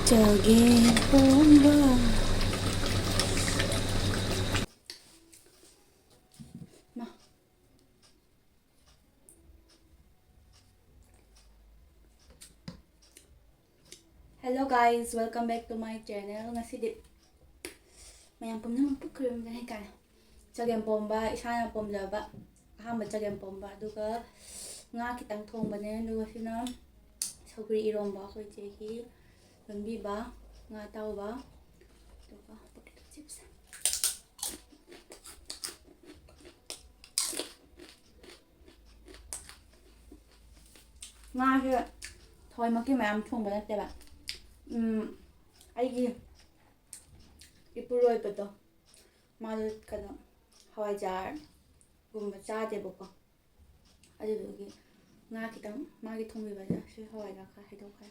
ꯆꯒꯦꯝꯄꯣꯝꯕ Hello guys, welcome back to my channel. Ngasidi mayam pumnamang pagkaroon na kaya chagempomba isana pomjaba ahamba chagempomba aduga nga kitang thongbane aduga sina sogri iromba khoi chehi lombiba nga tawba aduga potato chips nga se thoi maki mayam thongba natteba ꯑꯩꯒꯤ ꯏꯄꯨꯔꯣꯏꯕꯗꯣ ꯃꯥꯗꯣ ꯀꯩꯅꯣ ꯍꯋꯥꯏꯖꯥꯔꯒꯨꯝꯕ ꯆꯥꯗꯦꯕꯀꯣ ꯑꯗꯨꯗꯨꯒꯤ ꯉꯥ ꯈꯤꯇꯪ ꯃꯥꯒꯤ ꯊꯣꯡꯕꯤꯕꯗ ꯁꯤ ꯍꯋꯥꯏꯖꯥꯔ ꯈꯔ ꯍꯩꯗꯣꯛꯈ꯭ꯔꯦ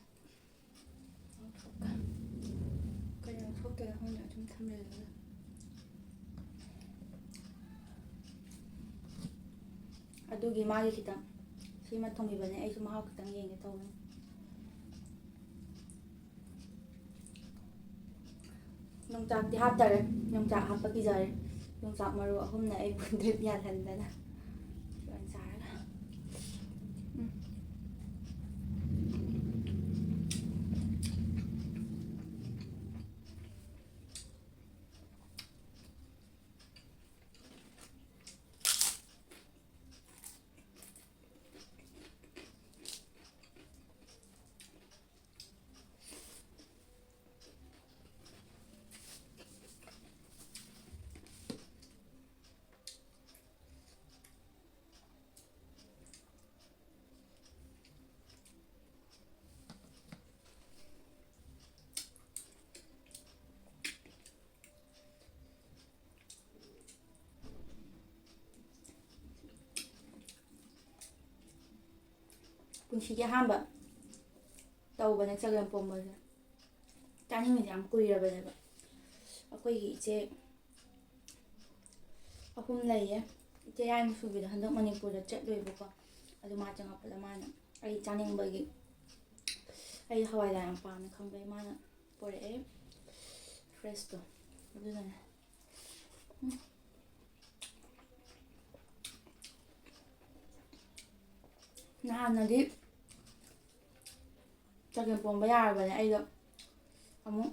ꯀꯩꯅꯣ ꯊꯣꯛꯇꯣꯏꯅꯣ ꯈꯪꯗꯦ ꯑꯗꯨꯝ ꯊꯝꯖꯤꯜꯂꯒ ꯑꯗꯨꯒꯤ ꯃꯥꯒꯤ ꯈꯤꯇꯪ ꯁꯤꯃ ꯊꯣꯡꯕꯤꯕꯅꯦ ꯑꯩꯁꯨ ꯃꯍꯥꯎ ꯈꯤꯇꯪ ꯌꯦꯡꯒꯦ ꯇꯧꯕꯅꯦ ꯌꯣꯡꯆꯥꯛꯇꯤ ꯍꯥꯞꯇꯔꯦ ꯌꯣꯡꯆꯥꯛ ꯍꯥꯞꯄ ꯀꯤꯖꯔꯦ ꯌꯣꯡꯆꯥꯛ ꯃꯔꯨ ꯑꯍꯨꯝꯅ ꯑꯩꯕꯨ ꯗ꯭ꯔꯤꯞ ꯌꯥꯜꯍꯟꯗꯅ ꯂꯣꯏ ꯆꯥꯔꯒ ꯄꯨꯟꯁꯤꯒꯤ ꯑꯍꯥꯟꯕ ꯇꯧꯕꯅꯦ ꯆꯒꯦꯝꯄꯣꯝꯕꯁꯦ ꯆꯥꯅꯤꯡꯉꯤꯁꯦ ꯌꯥꯝ ꯀꯨꯏꯔꯕꯅꯦꯕ ꯑꯩꯈꯣꯏꯒꯤ ꯏꯆꯦ ꯑꯍꯨꯝ ꯂꯩꯌꯦ ꯏꯆꯦ ꯌꯥꯏꯃꯁꯨꯕꯤꯗꯣ ꯍꯟꯗꯛ ꯃꯅꯤꯄꯨꯔꯗ ꯆꯠꯂꯨꯏꯕꯀꯣ ꯑꯗꯨ ꯃꯥ ꯆꯪꯉꯛꯄꯗ ꯃꯥꯅ ꯑꯩ ꯆꯥꯅꯤꯡꯕꯒꯤ ꯑꯩ ꯍꯋꯥꯏꯖꯥꯔ ꯌꯥꯝ ꯄꯥꯝꯃꯦ ꯈꯪꯕꯩ ꯃꯥꯅ ꯄꯣꯔꯛꯑꯦ ꯐ꯭ꯔꯦꯁꯇꯣ ꯑꯗꯨꯅꯅꯦ ꯅꯍꯥꯟꯅꯗꯤ ꯆꯒꯦꯝꯄꯣꯝꯕ ꯌꯥꯔꯕꯅꯦ ꯑꯩꯗꯣ ꯑꯃꯨꯛ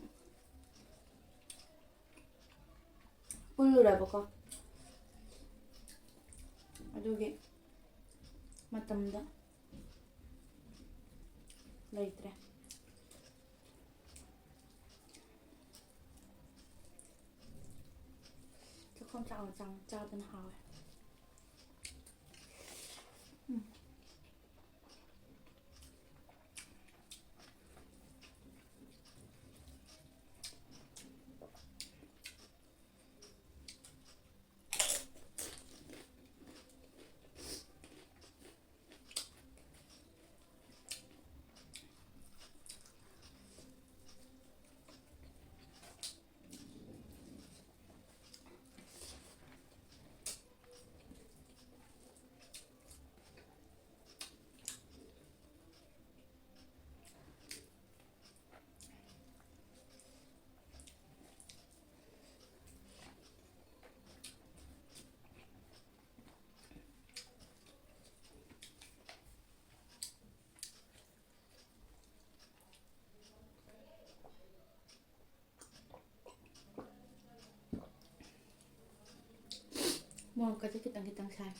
ꯄꯨꯜꯂꯨꯔꯕꯀꯣ ꯑꯗꯨꯒꯤ ꯃꯇꯝꯗ ꯂꯩꯇ꯭ꯔꯦ ꯆꯥꯛꯈꯣꯝ ꯆꯥꯎꯅ ꯆꯥꯎꯅ ꯆꯥꯕꯅ ꯍꯥꯎꯋꯦ ꯃꯣꯔꯣꯛꯀꯗꯤ ꯈꯤꯇꯪ ꯈꯤꯇꯪ ꯁꯥꯏ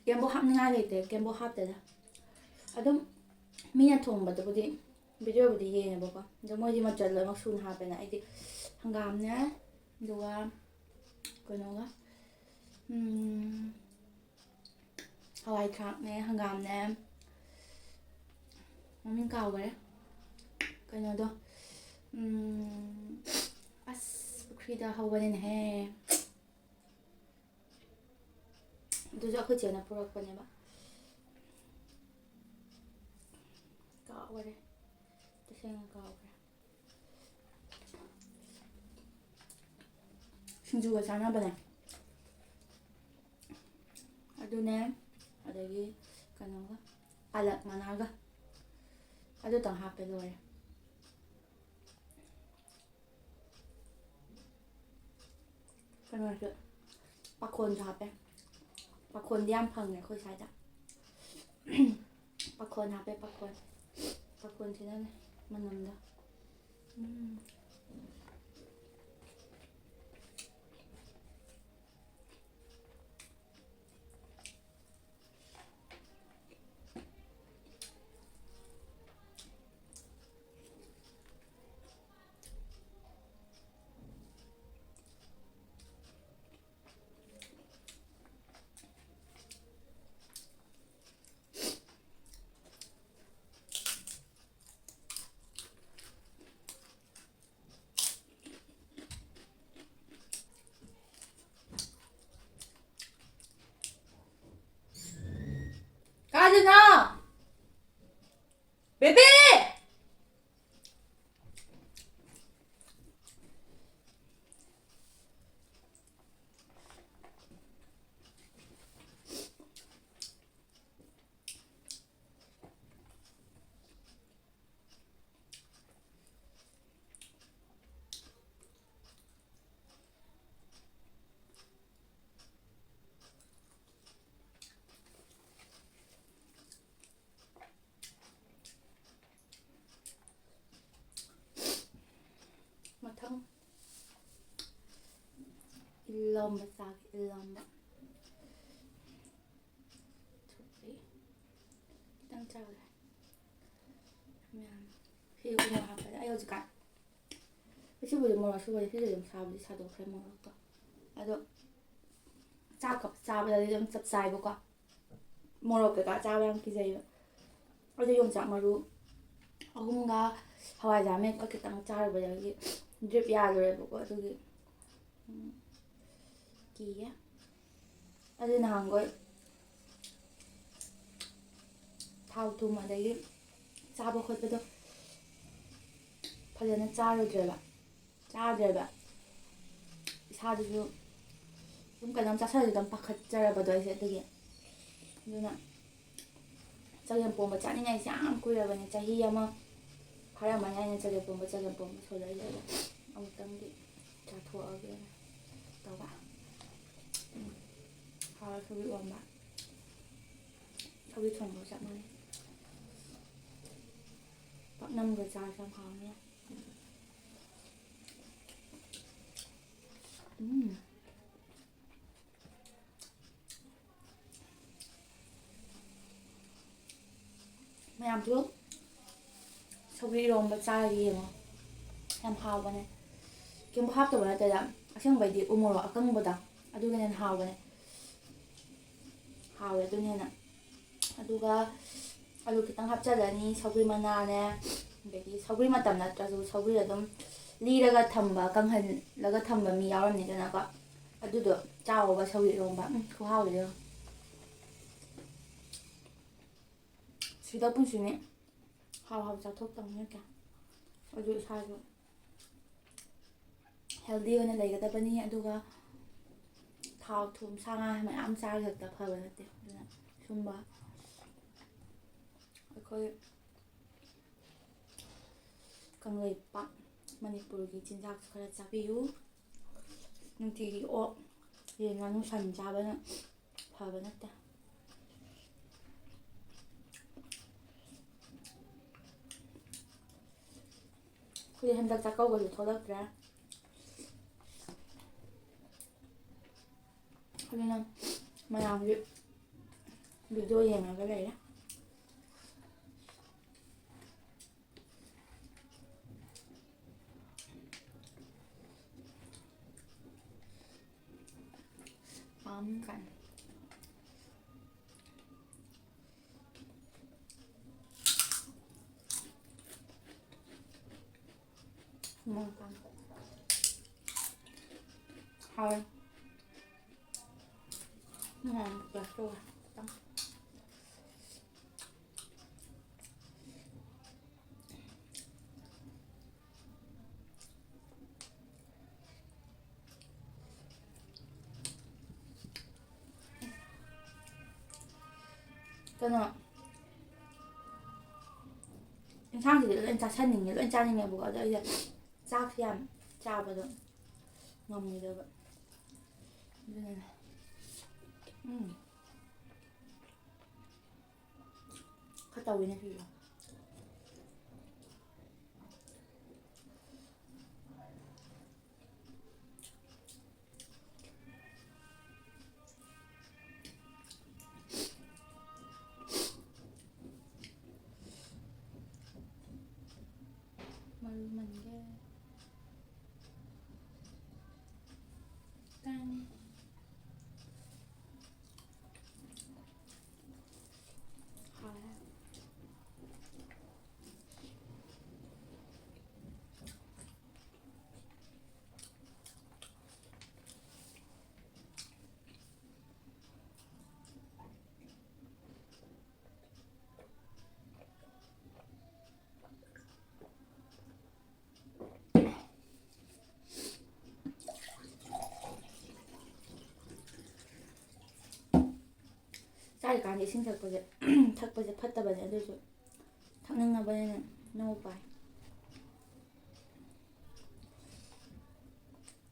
ꯀꯦꯝꯕꯨ ꯍꯥꯞꯅꯤꯡꯉꯥꯏ ꯂꯩꯇꯦ ꯀꯦꯝꯕꯨ ꯍꯥꯞꯇꯦꯗ ꯑꯗꯨꯝ ꯃꯤꯅ ꯊꯣꯡꯕꯗꯕꯨꯗꯤ ꯚꯤꯗꯤꯑꯣꯕꯨꯗꯤ ꯌꯦꯡꯉꯦꯕꯀꯣ ꯑꯗꯣ ꯃꯣꯏꯗꯤ ꯃꯆꯜ ꯂꯣꯏꯅꯃꯛ ꯁꯨꯅ ꯍꯥꯞꯄꯦꯅ ꯑꯩꯗꯤ ꯍꯪꯒꯥꯝꯅꯦ ꯑꯗꯨꯒ ꯀꯩꯅꯣꯒ ꯍꯋꯥꯏ ꯊꯔꯥꯛꯅꯦ ꯍꯪꯒꯥꯝꯅꯦ ꯃꯃꯤꯡ ꯀꯥꯎꯈꯔꯦ ꯀꯩꯅꯣꯗꯣ ꯑꯁ ꯄꯨꯈ꯭ꯔꯤꯗ ꯍꯧꯕꯅꯤꯅꯦꯍꯦ ꯑꯗꯨꯁꯨ ꯑꯩꯈꯣꯏ ꯆꯦꯅ ꯄꯨꯔꯛꯄꯅꯦꯕ ꯀꯥꯎꯈꯔꯦ ꯇꯁꯦꯡꯅ ꯀꯥꯎꯈ꯭ꯔꯦ ꯁꯤꯡꯖꯨꯒ ꯆꯥꯅꯕꯅꯦ ꯑꯗꯨꯅꯦ ꯑꯗꯒꯤ ꯀꯩꯅꯣꯒ ꯄꯥꯂꯛ ꯃꯅꯥꯒ ꯑꯗꯨꯇꯪ ꯍꯥꯞꯄꯦ ꯂꯣꯏꯔꯦ 그래서 빠콘 잡에 빠콘 디안 팡네 거기 살자 빠콘 잡에 빠콘 지나네 만난다 가즈나 베베 마탕 일럼바 싹 일럼바 저기 땅 짜올래 그러면 피우고 나가봐야 아여지간 시부리 뭐라 시부리 피좀 사부리 사도 그래 먹을까 아도 짜가 좀 짭짤이고 모로케가 짜랑 기재요 어제 용작 마루 어금가 하와이자매 그렇게 땅 짜르고 여기 드립 야도래보고 저기 기야 어제 나한 거 타우 도마대기 짜고 컸어도 벌레는 짜르더라 이사도도 좀 그냥 짜서도 빡쳤잖아 이제 되게 누나 ꯆꯒꯦꯝꯄꯣꯝꯕ ꯆꯥꯅꯤꯡꯉꯥꯏꯁꯦ ꯌꯥꯝ ꯀꯨꯏꯔꯕꯅꯦ ꯆꯍꯤ ꯑꯃ ꯐꯥꯔꯝꯃꯅꯤ ꯑꯩꯅ ꯆꯒꯦꯝꯄꯣꯝꯕ ꯁꯣꯜꯂꯛꯏꯁꯦ ꯑꯃꯨꯛꯇꯪꯗꯤ ꯆꯥꯊꯣꯛꯑꯒꯦꯅ ꯇꯧꯕ ꯍꯥꯎꯔ ꯁꯧꯒ꯭ꯔꯤ ꯏꯔꯣꯟꯕ ꯁꯧꯒ꯭ꯔꯤ ꯊꯣꯡꯕꯒ ꯆꯞ ꯃꯥꯟꯅꯩ ꯄꯥꯛꯅꯝꯒ ꯆꯥꯔꯁꯨ ꯌꯥꯝ ꯍꯥꯎꯅꯤ ꯃꯌꯥꯝꯁꯨ ꯁꯧꯒ꯭ꯔꯤ ꯏꯔꯣꯟꯕ ꯆꯥꯔꯒ ꯌꯦꯡꯉꯣ ꯌꯥꯝ ꯍꯥꯎꯕꯅꯦ ꯀꯩꯝꯕꯨ ꯍꯥꯞꯇꯕ ꯅꯠꯇꯦꯗ ꯑꯁꯦꯡꯕꯩꯗꯤ ꯎꯃꯣꯔꯣꯛ ꯑꯀꯪꯕꯗꯣ ꯑꯗꯨꯒ ꯍꯦꯟꯅ ꯍꯥꯎꯕꯅꯦ ꯍꯥꯎꯋꯦ ꯑꯗꯨꯅ ꯍꯦꯟꯅ ꯑꯗꯨꯒ ꯑꯂꯨ ꯈꯤꯇꯪ ꯍꯥꯞꯆꯜꯂꯅꯤ ꯁꯧꯒ꯭ꯔꯤ ꯃꯅꯥꯅꯦ ꯑꯗꯒꯤ ꯁꯧꯒ꯭ꯔꯤ ꯃꯇꯝ ꯅꯠꯇ꯭ꯔꯁꯨ ꯁꯧꯒ꯭ꯔꯤ ꯑꯗꯨꯝ ꯂꯤꯔꯒ ꯊꯝꯕ ꯀꯪꯍꯜꯂꯒ ꯊꯝꯕ ꯃꯤ ꯌꯥꯎꯔꯝꯅꯤꯗꯅꯀꯣ ꯑꯗꯨꯗꯣ ꯆꯥꯎꯕ ꯁꯧꯒ꯭ꯔꯤ ꯏꯔꯣꯟꯕ ꯈꯨꯍꯥꯎꯗꯣ ꯁꯤꯗ ꯄꯨꯟꯁꯤꯅꯤ ꯍꯥꯎ ꯆꯥꯊꯣꯛꯇꯕꯅꯤꯅ ꯀꯌꯥ ꯑꯗꯨ ꯏꯁꯥꯁꯨ ꯍꯦꯜꯗꯤ ꯑꯣꯏꯅ ꯂꯩꯒꯗꯕꯅꯤ ꯑꯗꯨꯒ ꯊꯥꯎ ꯊꯨꯝ ꯁꯥ ꯉꯥ ꯃꯌꯥꯝ ꯆꯥꯔ ꯈꯛꯇ ꯐꯕ ꯅꯠꯇꯦ ꯑꯗꯨꯅ ꯁꯨꯝꯕ ꯑꯩꯈꯣꯏ ꯀꯪꯂꯩꯄꯥꯛ ꯃꯅꯤꯄꯨꯔꯒꯤ ꯆꯤꯟꯖꯥꯛꯁꯨ ꯈꯔ ꯆꯥꯕꯤꯌꯨ ꯅꯨꯡꯇꯤꯒꯤ ꯑꯣꯛ ꯌꯦꯟ ꯉꯥꯅꯨ ꯁꯟ ꯆꯥꯕꯅ ꯐꯕ ꯅꯠꯇꯦ ꯑꯩꯈꯣꯏꯗꯤ ꯍꯟꯗꯛ ꯆꯥꯛꯀꯧꯕꯁꯨ ꯊꯣꯛꯂꯛꯇ꯭ꯔꯦ ꯑꯗꯨꯅ ꯃꯌꯥꯝꯁꯨ ꯚꯤꯗꯤꯑꯣ ꯌꯦꯡꯉꯒ ꯂꯩꯔꯦ ꯄꯥꯝꯀꯥꯟ ꯍꯥꯎꯋꯦ ꯕꯦꯁꯇꯣ ꯈꯤꯇꯪ ꯀꯩꯅꯣ ꯏꯟꯁꯥꯡꯁꯤꯗꯤ ꯂꯣꯏ ꯆꯥꯁꯟꯅꯤꯡꯉꯦ ꯂꯣꯏ ꯆꯥꯅꯤꯡꯉꯦꯕꯀꯣ ꯑꯗꯣ ꯑꯩꯁꯦ ꯆꯥꯛꯁꯦ ꯌꯥꯝ ꯆꯥꯕꯗꯣ ꯉꯝꯈꯤꯗꯕ ꯑꯗꯨꯅ ꯈꯔ ꯇꯧꯋꯤꯅꯦ ꯁꯤꯁꯨ ꯃꯔꯨ ꯃꯟꯒꯦ ꯇꯥꯡ ꯆꯥꯔꯤꯀꯥꯟꯗ ꯏꯁꯤꯡ ꯊꯛꯄꯁꯦ ꯊꯛꯄꯁꯦ ꯐꯠꯇꯕꯅꯦ ꯑꯗꯨꯁꯨ ꯊꯛꯅꯤꯡꯉꯕꯅꯤꯅ ꯅꯣ ꯎꯄꯥꯏ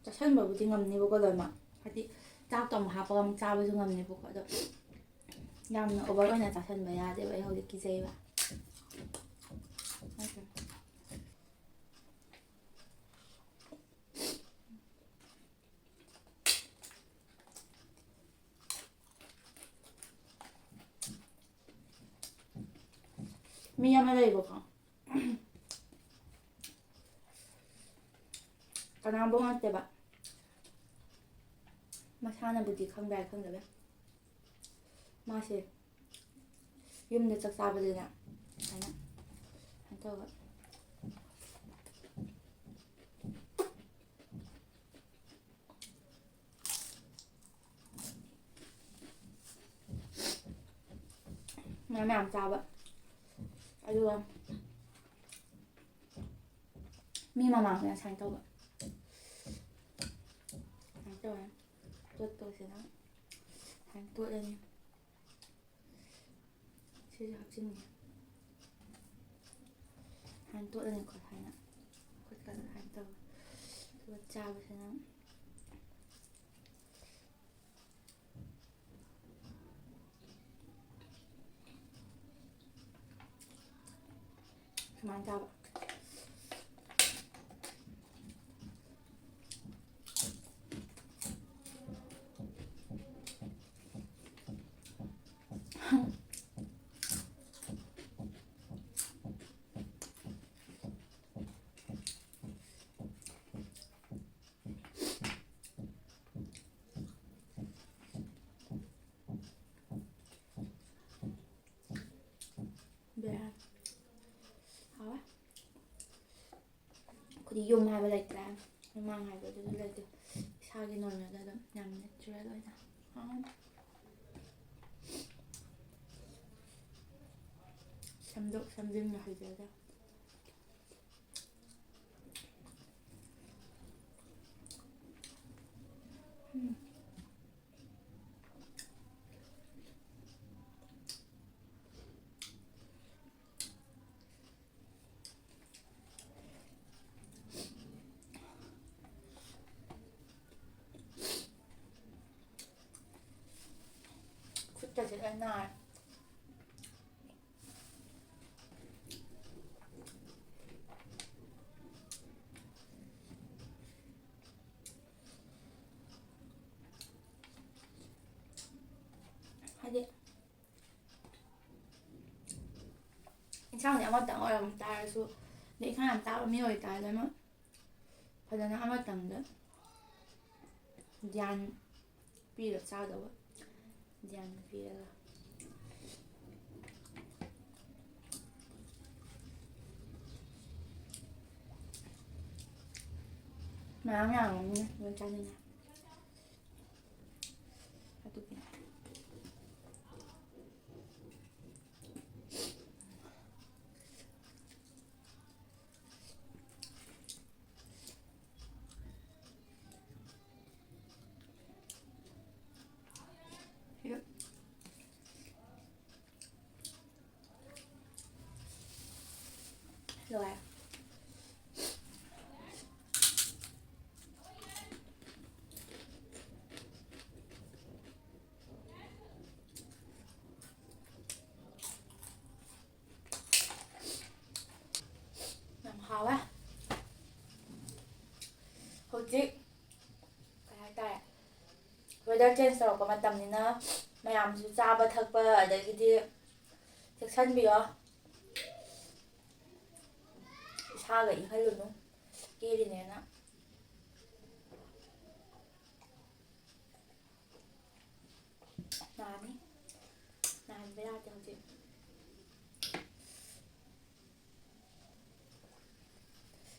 ꯆꯥꯁꯟꯕꯕꯨꯗꯤ ꯉꯝꯅꯦꯕꯀꯣ ꯂꯣꯏꯅꯃꯛ ꯍꯥꯏꯗꯤ ꯆꯥꯛꯇꯣ ꯑꯃꯨꯛ ꯍꯥꯞꯄꯒ ꯑꯃꯨꯛ ꯆꯥꯕꯁꯨ ꯉꯝꯅꯦꯕꯀꯣ ꯑꯗꯣ ꯌꯥꯝꯅ ꯑꯣꯚꯔ ꯑꯣꯏꯅ ꯆꯥꯁꯟꯕ ꯌꯥꯗꯦꯕ ꯑꯩ ꯍꯧꯖꯤꯛ ꯀꯤꯖꯩꯕ ꯃꯤ ꯑꯃ ꯂꯩꯕꯀꯣ ꯀꯅꯥꯕꯨ ꯅꯠꯇꯦꯕ ꯃꯁꯥꯅꯕꯨꯗꯤ ꯈꯪꯕ ꯌꯥꯏ ꯈꯪꯗꯕ ꯌꯥꯏ ꯃꯥꯁꯦ ꯌꯨꯝꯗ ꯆꯥꯛ ꯆꯥꯕꯗꯅ ꯁꯨꯃꯥꯏꯅ ꯇꯧꯕ ꯃꯌꯥꯝ ꯆꯥꯕ ꯑꯗꯨꯒ ꯃꯤ ꯃꯃꯥꯡꯗꯅ ꯁꯨꯃꯥꯏꯅ ꯇꯧꯕ ꯁꯨꯃꯥꯏꯅ ꯇꯧꯔꯦ ꯇꯣꯠꯄꯁꯤꯅ ꯁꯨꯃꯥꯏꯅ ꯇꯣꯠꯂꯅꯤ ꯁꯤꯁꯨ ꯍꯥꯞꯆꯤꯟꯒꯦ ꯁꯨꯃꯥꯏꯅ ꯇꯣꯠꯂꯅꯤꯀꯣ ꯁꯨꯃꯥꯏꯅ ꯈꯨꯠꯀꯥꯟꯗ ꯁꯨꯃꯥꯏꯅ ꯇꯧꯕ ꯑꯗꯨꯒ ꯆꯥꯕꯁꯤꯅ ꯁꯨꯃꯥꯏꯅ ꯆꯥꯕ ꯕꯦꯔꯥ ꯍꯥꯎꯋꯦ ꯑꯩꯈꯣꯏꯗꯤ ꯌꯨꯝ ꯍꯥꯏꯕ ꯂꯩꯇ꯭ꯔꯦ ꯃꯃꯥꯡ ꯍꯥꯏꯕ ꯑꯗꯨꯁꯨ ꯂꯩꯇꯦ ꯏꯁꯥꯒꯤ ꯅꯣꯔꯃꯦꯜꯗ ꯑꯗꯨꯝ ꯌꯥꯝ ꯅꯦꯆꯔꯦꯜ ꯑꯣꯏꯅ ꯁꯦꯝꯗꯣꯛ ꯁꯦꯝꯖꯤꯟꯒ ꯍꯩꯖꯗꯦ ꯈꯨꯠꯀꯁꯦ ꯂꯣꯏ ꯅꯥꯔꯦ ꯍꯥꯏꯗꯤ ꯏꯟꯁꯥꯡꯁꯦ ꯑꯃꯇꯪ ꯑꯣꯏꯔꯝ ꯇꯥꯔꯁꯨ ꯑꯗꯩ ꯏꯟꯁꯥꯡ ꯌꯥꯝ ꯆꯥꯕ ꯃꯤ ꯑꯣꯏꯇꯥꯔꯦ ꯂꯣꯏꯅꯃꯛ ꯐꯖꯅ ꯑꯃꯇꯪꯗ ꯙ꯭ꯌꯥꯟ ꯄꯤꯔ ꯆꯥꯗꯧꯕ ꯙ꯭ꯌꯥꯟ ꯄꯤꯔꯒ ꯃꯌꯥꯝ ꯌꯥꯝꯕꯅꯤꯅ ꯂꯣꯏ ꯆꯥꯅꯤꯡꯉꯦ ꯑꯗꯨꯒꯤ ꯂꯣꯏꯔꯦ ꯍꯧꯖꯤꯛ ꯀꯩ ꯍꯥꯏꯇꯥꯔꯦ ꯋꯦꯗꯔ ꯆꯦꯟꯖ ꯇꯧꯔꯛꯄ ꯃꯇꯝꯅꯤꯅ ꯃꯌꯥꯝꯁꯨ ꯆꯥꯕ ꯊꯛꯄ ꯑꯗꯒꯤꯗꯤ ꯆꯦꯛꯁꯤꯟꯕꯤꯌꯣ ꯏꯁꯥꯒ ꯏꯪꯍꯜꯂꯨꯅꯨ ꯀꯦꯔꯤꯅꯦꯅ ꯅꯥꯍꯟꯕ ꯌꯥꯗꯦ ꯍꯧꯖꯤꯛ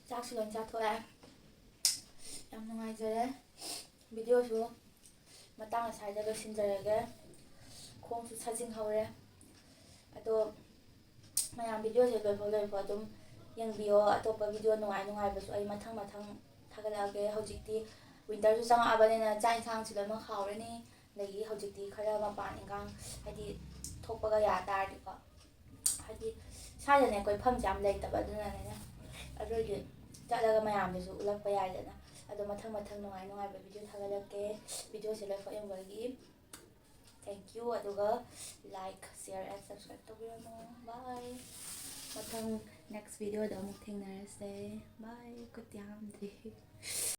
ꯆꯥꯛꯁꯨ ꯂꯣꯏ ꯆꯥꯊꯣꯛꯑꯦ ꯌꯥꯝ ꯅꯨꯡꯉꯥꯏꯖꯔꯦ ꯚꯤꯗꯤꯑꯣꯁꯨ ꯃꯇꯥꯡ ꯑꯁ꯭ꯋꯥꯏꯗ ꯂꯣꯏꯁꯤꯟꯖꯔꯒꯦ ꯈꯣꯡꯁꯨ ꯁꯥꯖꯤꯟꯍꯧꯔꯦ ꯑꯗꯣ ꯃꯌꯥꯝ ꯚꯤꯗꯤꯑꯣꯁꯦ ꯂꯣꯏꯐꯥꯎ ꯑꯗꯨꯝ ꯌꯦꯡꯕꯤꯌꯣ ꯑꯇꯣꯞꯄ ꯚꯤꯗꯤꯑꯣ ꯅꯨꯡꯉꯥꯏꯕꯁꯨ ꯑꯩ ꯃꯊꯪ ꯊꯥꯒꯠꯂꯛꯑꯒꯦ ꯍꯧꯖꯤꯛꯇꯤ ꯋꯤꯟꯇꯔꯁꯨ ꯆꯪꯉꯛꯑꯕꯅꯤꯅ ꯆꯥꯛ ꯏꯟꯁꯥꯡꯁꯨ ꯂꯣꯏꯅꯃꯛ ꯍꯥꯎꯔꯅꯤ ꯑꯗꯒꯤ ꯍꯧꯖꯤꯛꯇꯤ ꯈꯔ ꯃꯄꯥꯟ ꯏꯟꯈꯥꯡ ꯍꯥꯏꯗꯤ ꯊꯣꯛꯄꯒ ꯌꯥ ꯇꯥꯔꯗꯤꯀꯣ ꯍꯥꯏꯗꯤ ꯁ꯭ꯋꯥꯏꯗꯅꯦ ꯀꯣꯏꯐꯝꯁꯦ ꯌꯥꯝ ꯂꯩꯇꯕ ꯑꯗꯨꯅꯅꯦ ꯑꯗꯨꯏꯗꯤ ꯆꯠꯂꯒ ꯃꯌꯥꯝꯗꯨꯁꯨ ꯎꯠꯂꯛꯄ ꯌꯥꯏꯗꯅ ꯑꯗꯣ ꯃꯊꯪ ꯅꯨꯡꯉꯥꯏꯕ ꯚꯤꯗꯤꯑꯣ ꯊꯥꯒꯠꯂꯛꯀꯦ ꯚꯤꯗꯤꯑꯣꯁꯦ ꯂꯣꯏꯐꯥꯎ ꯌꯦꯡꯕꯒꯤ ꯊꯦꯡꯀ꯭ꯌꯨ ꯑꯗꯨꯒ ꯂꯥꯏꯛ ꯁꯤꯌꯔ ꯑꯦꯟ ꯁꯕꯁꯀ꯭ꯔꯥꯏꯕ ꯇꯧꯕꯤꯔꯝꯃꯣ ꯕꯥꯏ ꯃꯊꯪ ꯅꯦꯛꯁ ꯚꯤꯗꯤꯑꯣꯗ ꯑꯃꯨꯛ ꯊꯦꯡꯅꯔꯁꯦ ꯕꯥꯏ ꯈꯨꯠ ꯌꯥꯝꯗ꯭ꯔꯤ